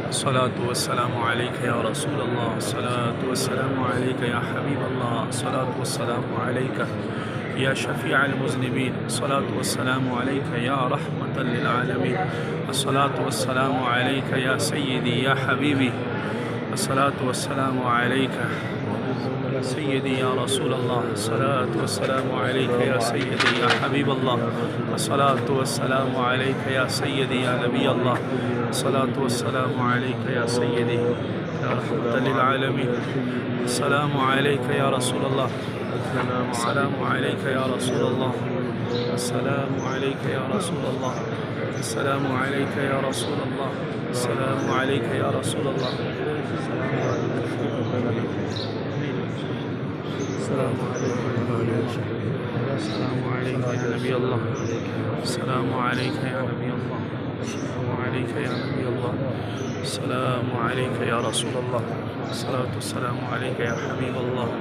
الصلاة والسلام عليك يا رسول الله، الصلاة والسلام عليك يا حبيب الله، الصلاة والسلام عليك يا شفيع المذنبين، الصلاة والسلام عليك يا رحمة للعالمين، الصلاة والسلام عليك يا سيدي يا حبيبي، الصلاة والسلام عليك يا سيدي يا رسول الله، الصلاة والسلام عليك يا سيدي يا حبيب الله، الصلاة والسلام عليك يا سيدي يا نبي الله، الصلاة والسلام عليك يا سيدي يا رحمة للعالمين، السلام عليك يا رسول الله، السلام عليك يا رسول الله، السلام عليك يا رسول الله، السلام عليك يا رسول الله، السلام عليك يا رسول الله، السلام عليك يا نبي الله، السلام عليك يا نبي الله، السلام عليك يا نبي الله، السلام عليك يا رسول الله، الصلاة والسلام عليك يا حبيب الله.